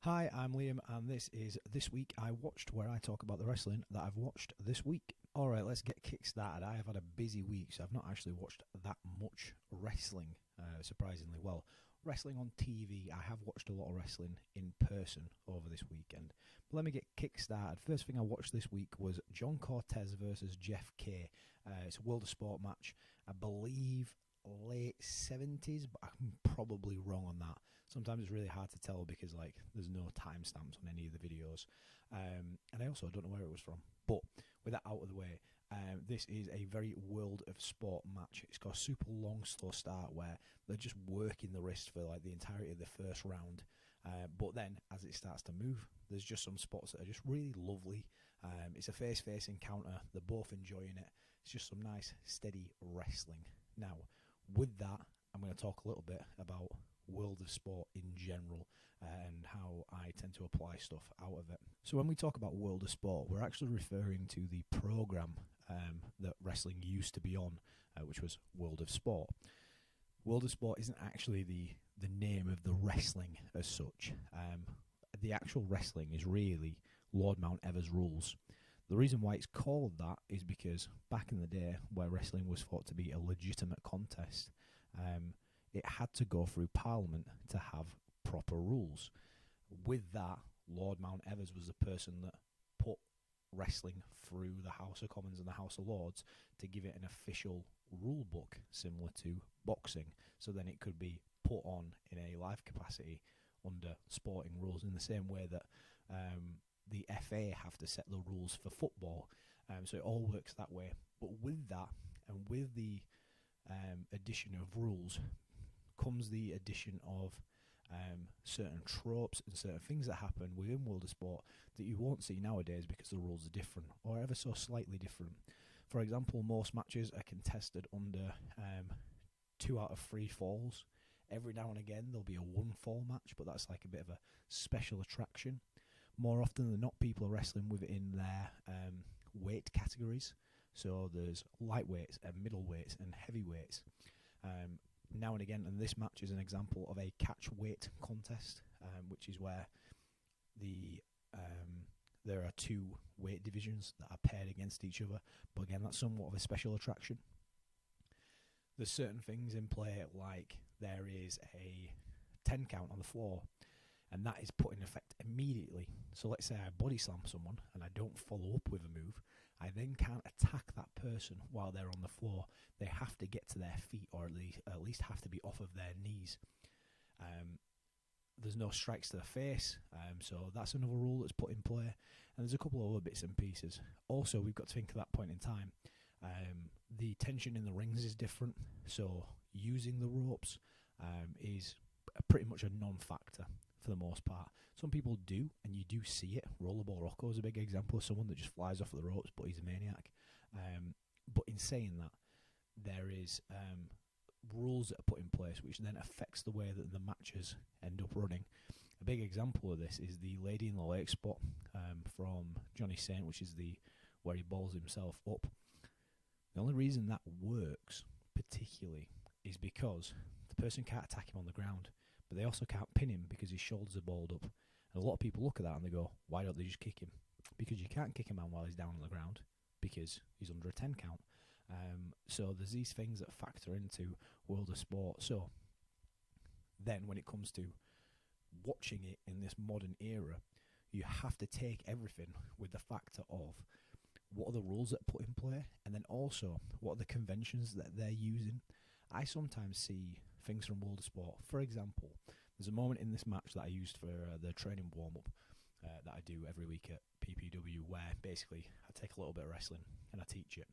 Hi, I'm Liam, and this is This Week I Watched, where I talk about the wrestling that I've watched this week. Alright, let's get kick-started. I have had a busy week, so I've not actually watched that much wrestling, surprisingly. Well, wrestling on TV, I have watched a lot of wrestling in person over this weekend. But let me get kick-started. First thing I watched this week was John Cortez versus Jeff Kay. It's a World of Sport match. I believe late 70s, but I'm probably wrong on that. Sometimes it's really hard to tell because there's no timestamps on any of the videos, and I also don't know where it was from. But with that out of the way, this is a very World of Sport match. It's got a super long, slow start where they're just working the wrist for like the entirety of the first round. But then, as it starts to move, there's just some spots that are just really lovely. It's a face-to-face encounter. They're both enjoying it. It's just some nice, steady wrestling. Now, with that, I'm going to talk a little bit about World of Sport in general and how I tend to apply stuff out of it. So when we talk about World of Sport, we're actually referring to the program that wrestling used to be on, which was World of Sport. World of Sport isn't actually the name of the wrestling as such. The actual wrestling is really Lord Mount Ever's rules. The reason why it's called that is because back in the day, where wrestling was thought to be a legitimate contest, it had to go through Parliament to have proper rules. With that, Lord Mount Evers was the person that put wrestling through the House of Commons and the House of Lords to give it an official rule book similar to boxing, so then it could be put on in a live capacity under sporting rules in the same way that the FA have to set the rules for football. So it all works that way. But with that, and with the addition of rules, comes the addition of certain tropes and certain things that happen within World of Sport that you won't see nowadays because the rules are different, or ever so slightly different. For example, most matches are contested under 2 out of 3 falls. Every now and again there'll be a 1 fall match, but that's like a bit of a special attraction. More often than not, people are wrestling within their weight categories. So there's lightweights and middleweights and heavyweights. Now and again, and this match is an example of a catch weight contest, which is where there are 2 weight divisions that are paired against each other. But again, that's somewhat of a special attraction. There's certain things in play, like there is a 10 count on the floor, and that is put in effect immediately. So let's say I body slam someone and I don't follow up with a move, I then can't attack that person while they're on the floor. They have to get to their feet, or at least have to be off of their knees. There's no strikes to the face, so that's another rule that's put in play. And there's a couple of other bits and pieces. Also, we've got to think at that point in time, the tension in the rings is different, so using the ropes is pretty much a non-factor for the most part. Some people do, and you do see it. Rollerball Rocco is a big example of someone that just flies off of the ropes, but he's a maniac. But in saying that, there is rules that are put in place which then affects the way that the matches end up running. A big example of this is the Lady in the Lake spot from Johnny Saint, which is where he balls himself up. The only reason that works particularly is because the person can't attack him on the ground, but they also can't pin him because his shoulders are balled up. And a lot of people look at that and they go, why don't they just kick him? Because you can't kick a man while he's down on the ground because he's under a 10 count. So there's these things that factor into World of Sport. So then when it comes to watching it in this modern era, you have to take everything with the factor of what are the rules that are put in play, and then also what are the conventions that they're using. I sometimes see things from World of Sport. For example, there's a moment in this match that I used for the training warm-up that I do every week at PPW, where basically I take a little bit of wrestling and I teach it.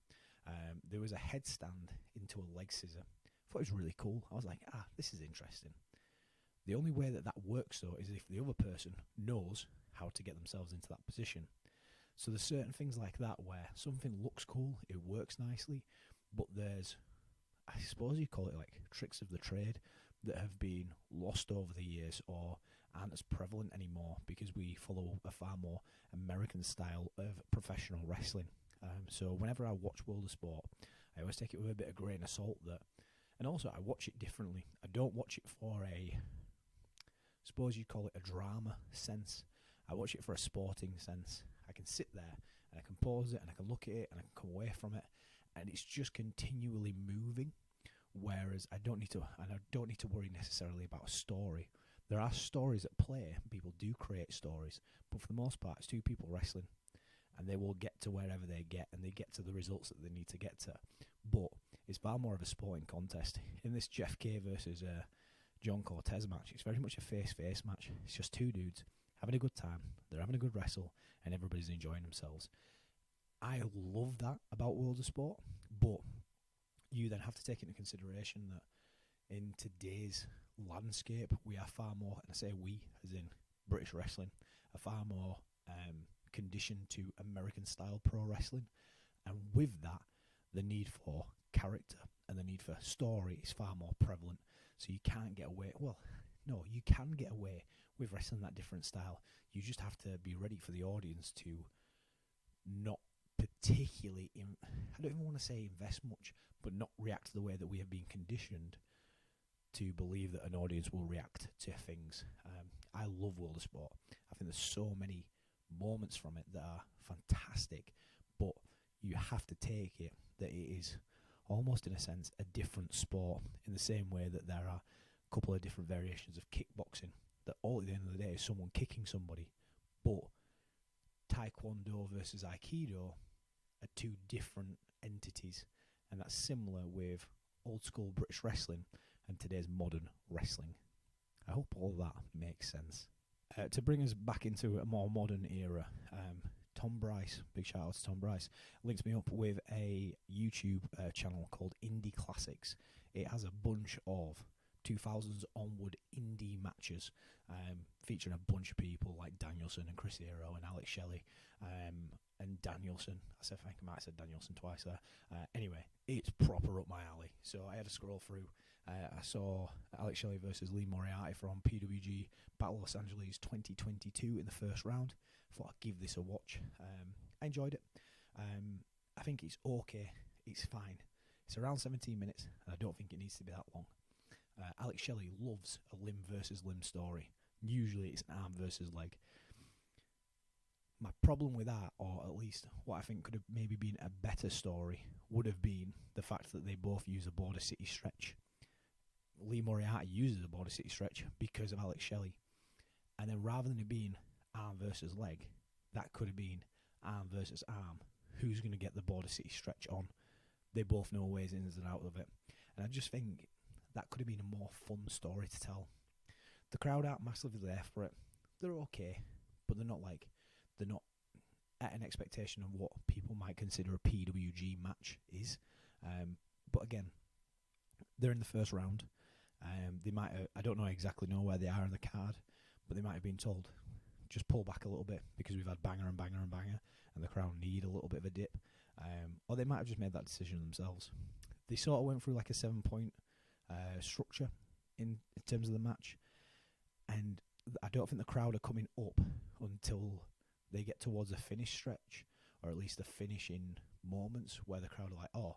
There was a headstand into a leg scissor. I thought it was really cool. I was like, this is interesting. The only way that works, though, is if the other person knows how to get themselves into that position. So there's certain things like that where something looks cool, it works nicely, but there's, I suppose you call it like tricks of the trade that have been lost over the years or aren't as prevalent anymore because we follow a far more American style of professional wrestling. So whenever I watch World of Sport, I always take it with a bit of grain of salt and also I watch it differently. I don't watch it for a suppose you'd call it a drama sense. I watch it for a sporting sense. I can sit there and I can pause it and I can look at it and I can come away from it, and it's just continually moving. Whereas I don't need to worry necessarily about a story. There are stories at play. People do create stories, but for the most part, it's two people wrestling, and they will get to wherever they get, and they get to the results that they need to get to. But it's far more of a sporting contest. In this Jeff Kay versus John Cortez match, it's very much a face-to-face match. It's just two dudes having a good time. They're having a good wrestle, and everybody's enjoying themselves. I love that about World of Sport, but you then have to take into consideration that in today's landscape, we are far more, and I say we, as in British wrestling, are far more conditioned to American-style pro wrestling. And with that, the need for character and the need for story is far more prevalent. So you can't get away. Well, no, you can get away with wrestling that different style. You just have to be ready for the audience to not particularly, I don't even want to say invest much, but not react the way that we have been conditioned to believe that an audience will react to things. I love World of Sport. I think there's so many moments from it that are fantastic, but you have to take it that it is almost in a sense a different sport, in the same way that there are a couple of different variations of kickboxing that all at the end of the day is someone kicking somebody. But Taekwondo versus Aikido are two different entities, and that's similar with old school British wrestling and today's modern wrestling. I hope all that makes sense. To bring us back into a more modern era, Tom Bryce, big shout out to Tom Bryce, links me up with a YouTube channel called Indie Classics. It has a bunch of 2000s onward indie matches, featuring a bunch of people like Danielson and Chris Hero and Alex Shelley, and Danielson. I think I might have said Danielson twice there. Anyway, it's proper up my alley. So I had to scroll through. I saw Alex Shelley versus Lee Moriarty from PWG Battle Los Angeles 2022 in the first round. Thought I'd give this a watch. I enjoyed it. I think it's okay. It's fine. It's around 17 minutes, and I don't think it needs to be that long. Alex Shelley loves a limb versus limb story. Usually it's an arm versus leg. My problem with that, or at least what I think could have maybe been a better story, would have been the fact that they both use a Border City stretch. Lee Moriarty uses a Border City stretch because of Alex Shelley. And then rather than it being arm versus leg, that could have been arm versus arm. Who's going to get the Border City stretch on? They both know ways in and out of it. And I just think that could have been a more fun story to tell. The crowd aren't massively there for it. They're okay, but they're not at an expectation of what people might consider a PWG match is. But again, they're in the first round. They might I don't exactly know where they are in the card, but they might have been told, just pull back a little bit because we've had banger and banger and banger, and the crowd need a little bit of a dip. Or they might have just made that decision themselves. They sort of went through like a 7-point structure in terms of the match, and I don't think the crowd are coming up until they get towards a finish stretch, or at least the finishing moments where the crowd are like, oh,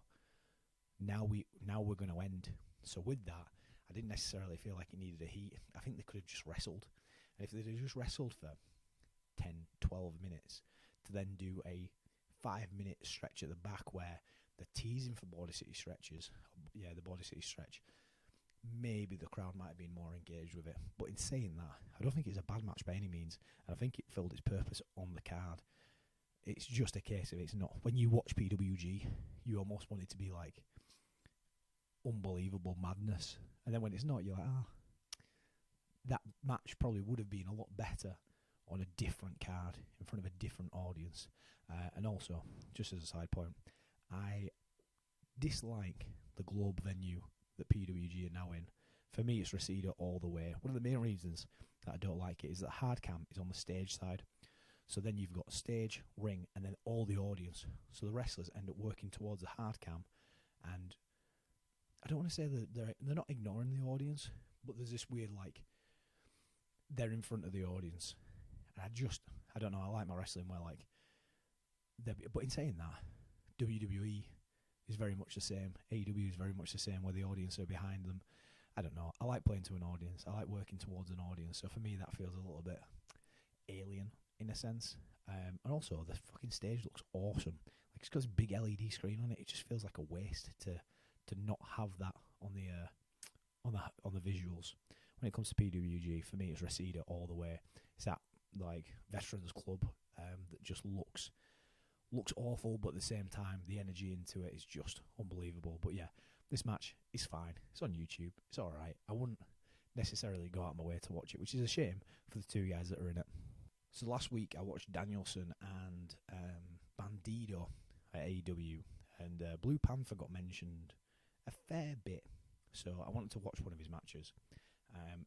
now we're going to end. So with that, I didn't necessarily feel like it needed a heat. I think they could have just wrestled. And if they'd have just wrestled for 10, 12 minutes to then do a 5-minute stretch at the back where they're teasing for Border City stretches, the Border City stretch, maybe the crowd might have been more engaged with it. But in saying that, I don't think it's a bad match by any means, and I think it filled its purpose on the card. It's just a case of it's not. When you watch PWG, you almost want it to be like unbelievable madness, and then when it's not, you're like, that match probably would have been a lot better on a different card in front of a different audience. And also, just as a side point, I dislike the Globe venue that PWG are now in. For me, it's Reseda all the way. One of the main reasons that I don't like it is that hard cam is on the stage side. So then you've got stage, ring, and then all the audience. So the wrestlers end up working towards the hard cam, and I don't want to say that they're not ignoring the audience, but there's this weird, like, they're in front of the audience. And I don't know, I like my wrestling where, like, but in saying that, WWE is very much the same. AEW is very much the same, where the audience are behind them. I don't know. I like playing to an audience. I like working towards an audience. So for me, that feels a little bit alien in a sense. And also, the fucking stage looks awesome. Like it's got this big LED screen on it. It just feels like a waste to not have that on the visuals. When it comes to PWG, for me, it's Reseda all the way. It's that like veterans club that just looks awful, but at the same time, the energy into it is just unbelievable. But yeah, this match is fine. It's on YouTube. It's all right. I wouldn't necessarily go out of my way to watch it, which is a shame for the two guys that are in it. So last week I watched Danielson and Bandido at AEW, and Blue Panther got mentioned a fair bit, so I wanted to watch one of his matches.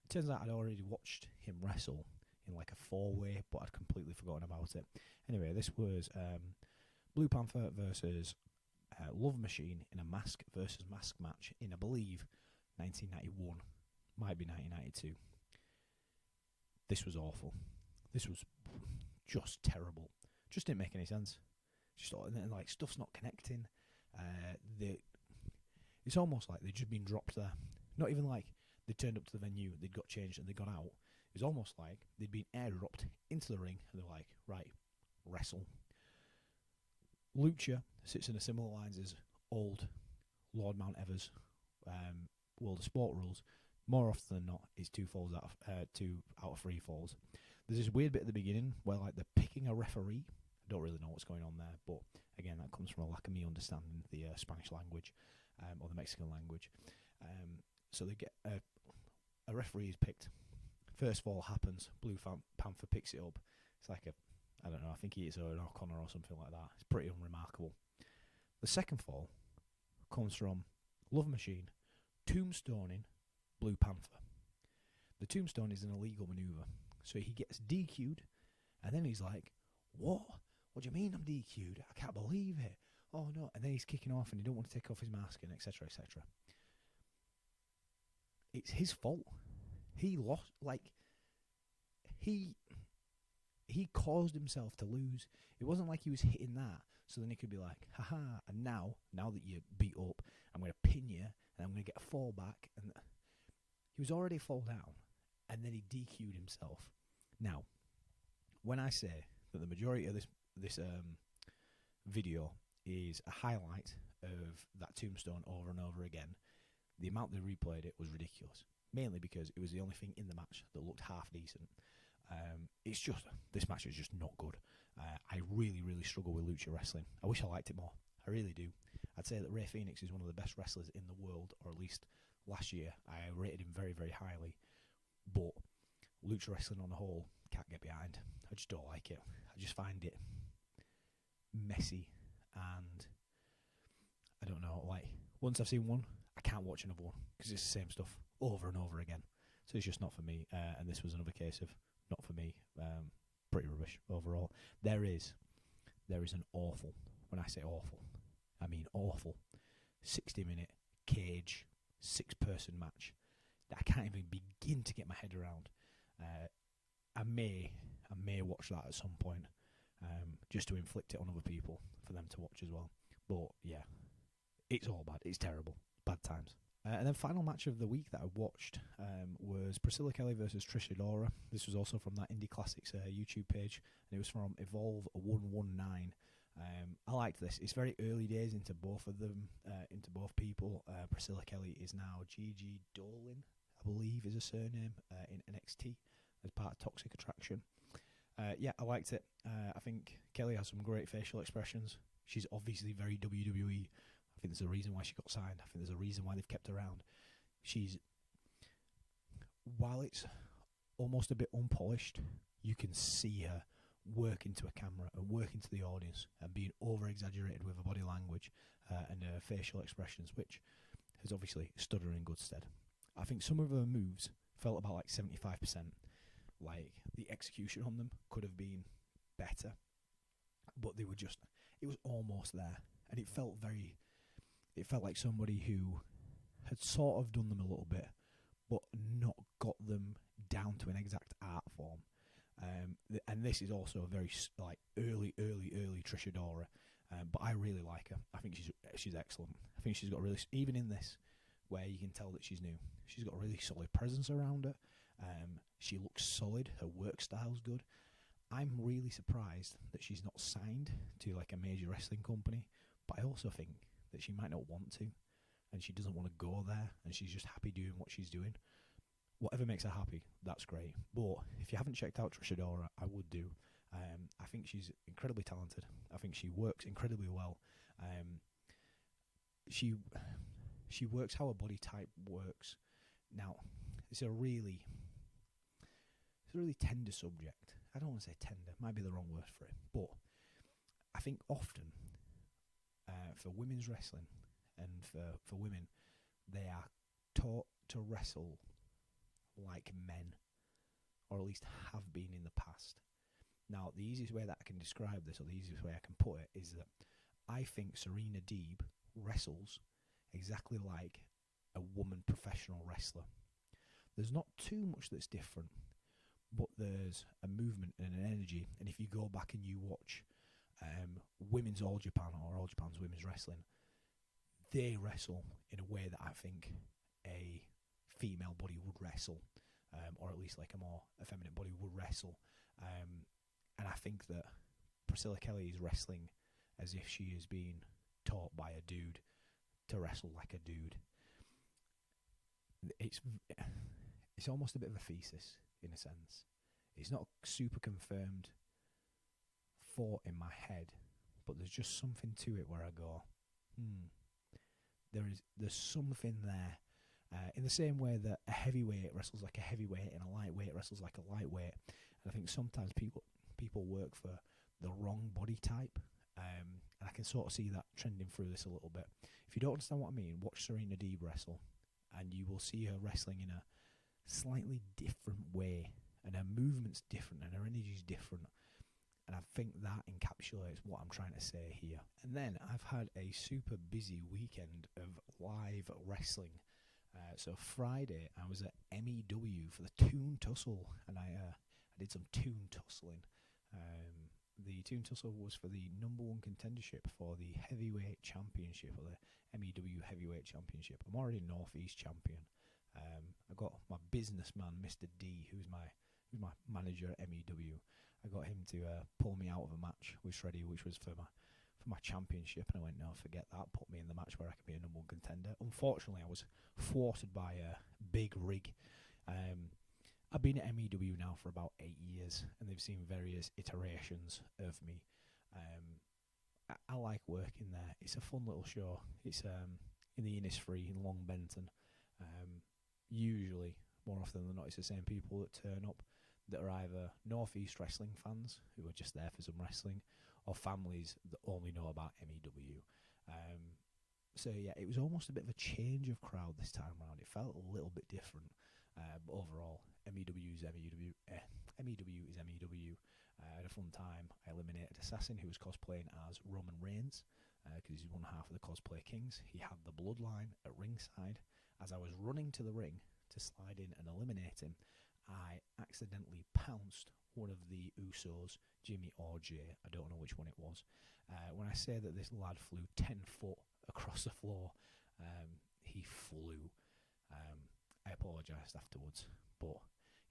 Turns out I'd already watched him wrestle in like a 4-way, but I'd completely forgotten about it. Anyway, this was Blue Panther versus Love Machine in a mask versus mask match in, I believe, 1991, might be 1992. This was awful. This was just terrible. Just didn't make any sense. Just like stuff's not connecting. It's almost like they'd just been dropped there. Not even like they turned up to the venue, they'd got changed and they got out. It was almost like they'd been airdropped into the ring and they're like, right, wrestle. Lucha sits in a similar lines as old Lord Mount Evers, World of Sport rules. More often than not, it's 2 out of 3 falls. There's this weird bit at the beginning where like they're picking a referee. I don't really know what's going on there, but again, that comes from a lack of me understanding the Spanish language or the Mexican language. So they get a referee is picked. First fall happens. Blue Panther picks it up. It's like I don't know, I think it's an O'Connor or something like that. It's pretty unremarkable. The second fall comes from Love Machine tombstoning Blue Panther. The tombstone is an illegal maneuver. So he gets DQ'd, and then he's like, what? What do you mean I'm DQ'd? I can't believe it. Oh no. And then he's kicking off and he don't want to take off his mask and etc. etc. It's his fault. He lost, like, he caused himself to lose. It wasn't like he was hitting that, so then he could be like, haha, and now that you're beat up, I'm going to pin you, and I'm going to get a fall back. And he was already fall down, and then he DQ'd himself. Now, when I say that the majority of this video is a highlight of that tombstone over and over again, the amount they replayed it was ridiculous. Mainly because it was the only thing in the match that looked half decent. It's just, this match is just not good. I really, really struggle with lucha wrestling. I wish I liked it more. I really do. I'd say that Rey Fenix is one of the best wrestlers in the world, or at least last year. I rated him very, very highly. But lucha wrestling on the whole, can't get behind. I just don't like it. I just find it messy, and I don't know, like, once I've seen one, I can't watch another one, because it's the same stuff over and over again. So it's just not for me, and this was another case of not for me. Pretty rubbish overall. There is an awful, when I say awful, I mean awful, 60-minute cage 6-person match that I can't even begin to get my head around. I may watch that at some point, just to inflict it on other people for them to watch as well. But yeah, it's all bad. It's terrible. Bad times. And then final match of the week that I watched was Priscilla Kelly versus Trish Adora. This was also from that Indie Classics YouTube page, and it was from Evolve 119. I liked this. It's very early days into both of them, into both people. Priscilla Kelly is now Gigi Dolin, I believe is a surname, in NXT as part of Toxic Attraction. Yeah, I liked it. I think Kelly has some great facial expressions. She's obviously very WWE. I think there's a reason why she got signed. I think there's a reason why they've kept her around. While it's almost a bit unpolished, you can see her work into a camera and work into the audience and being over-exaggerated with her body language and her facial expressions, which has obviously stood her in good stead. I think some of her moves felt about like 75%. Like, the execution on them could have been better, but they were just, it was almost there, and it felt like somebody who had sort of done them a little bit, but not got them down to an exact art form. And this is also a very like early Trish Adora, but I really like her. I think she's excellent. I think she's got really, even in this where you can tell that she's new. She's got a really solid presence around her. She looks solid. Her work style's good. I'm really surprised that she's not signed to like a major wrestling company, but I also think that she might not want to, and she doesn't want to go there, and she's just happy doing what she's doing. Whatever makes her happy, that's great. But if you haven't checked out Trish Adora, I would do. I think she's incredibly talented. I think she works incredibly well. She works how her body type works. Now, it's a really tender subject. I don't want to say tender, might be the wrong word for it, but I think often for women's wrestling and for women, they are taught to wrestle like men, or at least have been in the past. Now, the easiest way that I can describe this, or the easiest way I can put it, is that I think Serena Deeb wrestles exactly like a woman professional wrestler. There's not too much that's different, but there's a movement and an energy. And if you go back and you watch women's All Japan or All Japan's women's wrestling, they wrestle in a way that I think a female body would wrestle, or at least like a more effeminate body would wrestle. And I think that Priscilla Kelly is wrestling as if she is being taught by a dude to wrestle like a dude. It's almost a bit of a thesis in a sense. It's not super confirmed thought in my head, but there's just something to it where I go, there's something there. In the same way that a heavyweight wrestles like a heavyweight and a lightweight wrestles like a lightweight. And I think sometimes people work for the wrong body type, and I can sort of see that trending through this a little bit. If you don't understand what I mean, watch Serena Deeb wrestle, and you will see her wrestling in a slightly different way, and her movement's different, and her energy's different. And I think that encapsulates what I'm trying to say here. And then I've had a super busy weekend of live wrestling. So Friday I was at MEW for the Toon Tussle, and I did some Toon tussling. The Toon Tussle was for the number one contendership for the heavyweight championship, or the MEW heavyweight championship. I'm already Northeast champion. I got my businessman, Mr. D, who's my manager at MEW. I got him to pull me out of a match with Shreddy, which was for my championship, and I went, no, forget that, put me in the match where I could be a number one contender. Unfortunately, I was thwarted by a Big Rig. I've been at MEW now for about 8 years, and they've seen various iterations of me. I like working there. It's a fun little show. It's in the Innisfree in Long Benton. Usually, more often than not, it's the same people that turn up that are either Northeast wrestling fans who are just there for some wrestling, or families that only know about MEW. So yeah, it was almost a bit of a change of crowd this time around. It felt a little bit different, but overall, MEW is MEW. MEW is MEW. I had a fun time. I eliminated Assassin, who was cosplaying as Roman Reigns, because he's one half of the Cosplay Kings. He had the bloodline at ringside. As I was running to the ring to slide in and eliminate him, I accidentally pounced one of the Usos, Jimmy or Jay. I don't know which one it was. When I say that this lad flew 10 foot across the floor, he flew. I apologised afterwards, but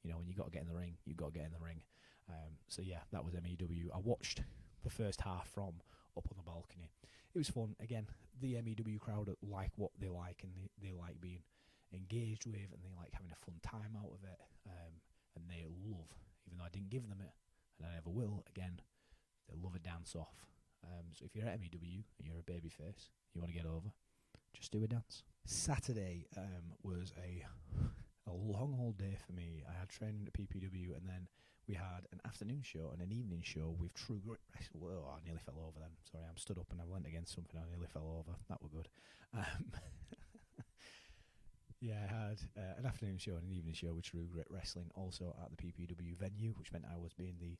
you know, when you got to get in the ring, you got to get in the ring. So yeah, that was MEW. I watched the first half from up on the balcony. It was fun. Again, the MEW crowd like what they like, and they like being engaged with, and they like having a fun time out of it. And they love, even though I didn't give them it, and I never will again, they love a dance off. So if you're at MEW and you're a babyface, you want to get over, just do a dance. Saturday was a long old day for me. I had training at PPW, and then we had an afternoon show and an evening show with True Grit Wrestling. Oh, I nearly fell over then. Sorry, I'm stood up and I leant against something. I nearly fell over. That were good. Yeah, I had an afternoon show and an evening show with True Grit Wrestling, also at the PPW venue, which meant I was being the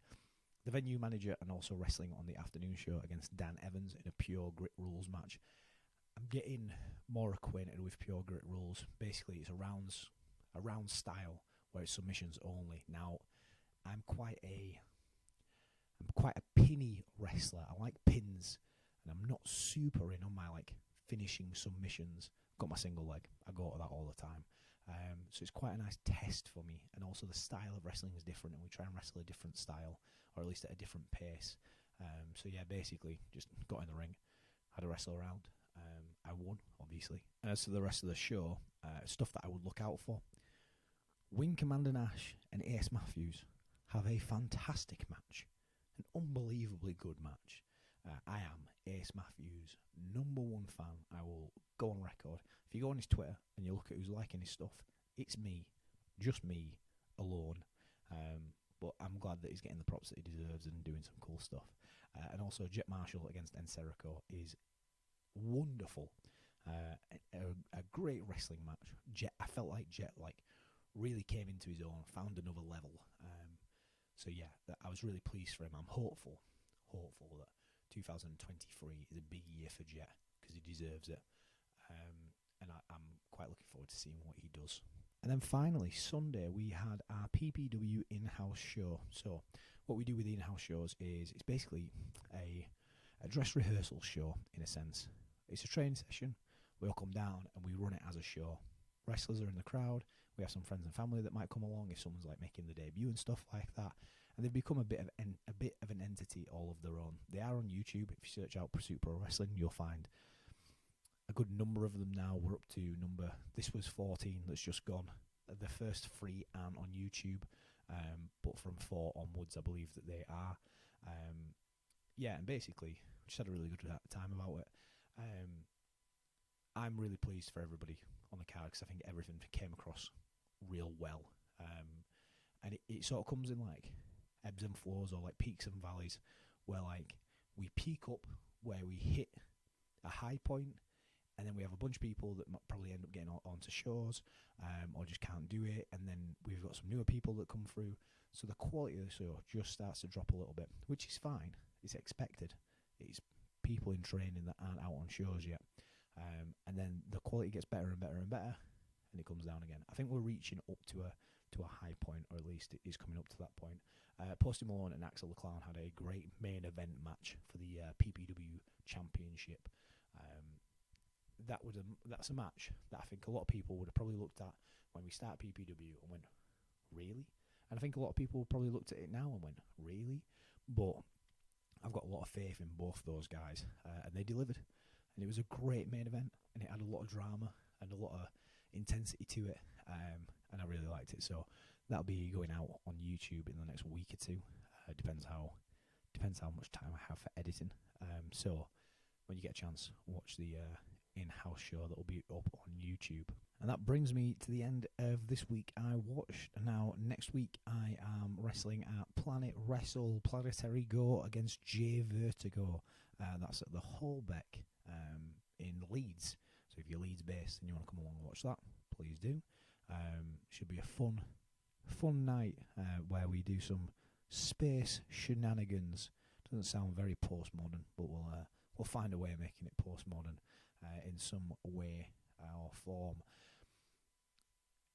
venue manager and also wrestling on the afternoon show against Dan Evans in a Pure Grit Rules match. I'm getting more acquainted with Pure Grit Rules. Basically, it's a round style where it's submissions only. Now, I'm quite a pinny wrestler. I like pins, and I'm not super in on my like finishing submissions. got my single leg. I go to that all the time. So it's quite a nice test for me. And also the style of wrestling is different, and we try and wrestle a different style, or at least at a different pace. So yeah, basically just got in the ring, had a wrestle around. I won, obviously. And as to the rest of the show, stuff that I would look out for. Wing Commander Nash and Ace Matthews have a fantastic match. An unbelievably good match. I am Ace Matthews' #1 fan. I will go on record. If you go on his Twitter and you look at who's liking his stuff, it's me. Just me, alone. But I'm glad that he's getting the props that he deserves and doing some cool stuff. And also Jet Marshall against Enserico is wonderful. A great wrestling match. I felt like Jet really came into his own, found another level. So yeah, I was really pleased for him. I'm hopeful that 2023 is a big year for Jet because he deserves it. And I'm quite looking forward to seeing what he does. And then finally, Sunday, we had our PPW in-house show. So what we do with the in-house shows is it's basically a dress rehearsal show, in a sense. It's a training session. We all come down and we run it as a show. Wrestlers are in the crowd. We have some friends and family that might come along if someone's like making the debut and stuff like that. And they've become a bit of an entity all of their own. They are on YouTube. If you search out Pursuit Pro Wrestling, you'll find a good number of them now. We're up to this was 14 that's just gone. The first 3 aren't on YouTube, but from 4 onwards, I believe that they are. Yeah, and basically, just had a really good time about it. I'm really pleased for everybody on the card because I think everything came across real well. And it sort of comes in like ebbs and flows, or like peaks and valleys, where like we peak up where we hit a high point, and then we have a bunch of people that probably end up getting onto shows, or just can't do it, and then we've got some newer people that come through, so the quality of the show just starts to drop a little bit, which is fine. It's expected. It's people in training that aren't out on shows yet, and then the quality gets better and better and better, and it comes down again. I think we're reaching up to a high point, or at least it is coming up to that point. Posty Malone and Axel Leclerc had a great main event match for the PPW Championship. That's a match that I think a lot of people would have probably looked at when we start PPW and went, really? And I think a lot of people probably looked at it now and went, really? But I've got a lot of faith in both those guys, and they delivered. And it was a great main event, and it had a lot of drama and a lot of intensity to it, and I really liked it. So that'll be going out on YouTube in the next week or two. Depends how much time I have for editing. So when you get a chance, watch the in-house show that will be up on YouTube. And that brings me to the end of this week I watched. Now, next week I am wrestling at Planet Wrestle Planetary Go against J Vertigo. That's at the Holbeck in Leeds. So if you're Leeds based and you want to come along and watch that, please do. Should be a fun night where we do some space shenanigans. Doesn't sound very postmodern, but we'll find a way of making it postmodern in some way or form.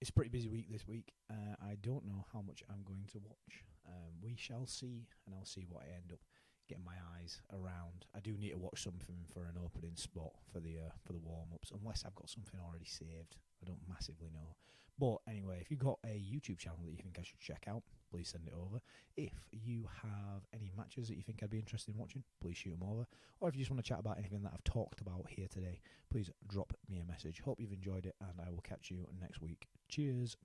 It's a pretty busy week this week. I don't know how much I'm going to watch. We shall see, and I'll see what I end up getting my eyes around. I do need to watch something for an opening spot for the warm-ups, unless I've got something already saved. I don't massively know. But anyway, if you've got a YouTube channel that you think I should check out, please send it over. If you have any matches that you think I'd be interested in watching, please shoot them over. Or if you just want to chat about anything that I've talked about here today, please drop me a message. Hope you've enjoyed it, and I will catch you next week. Cheers.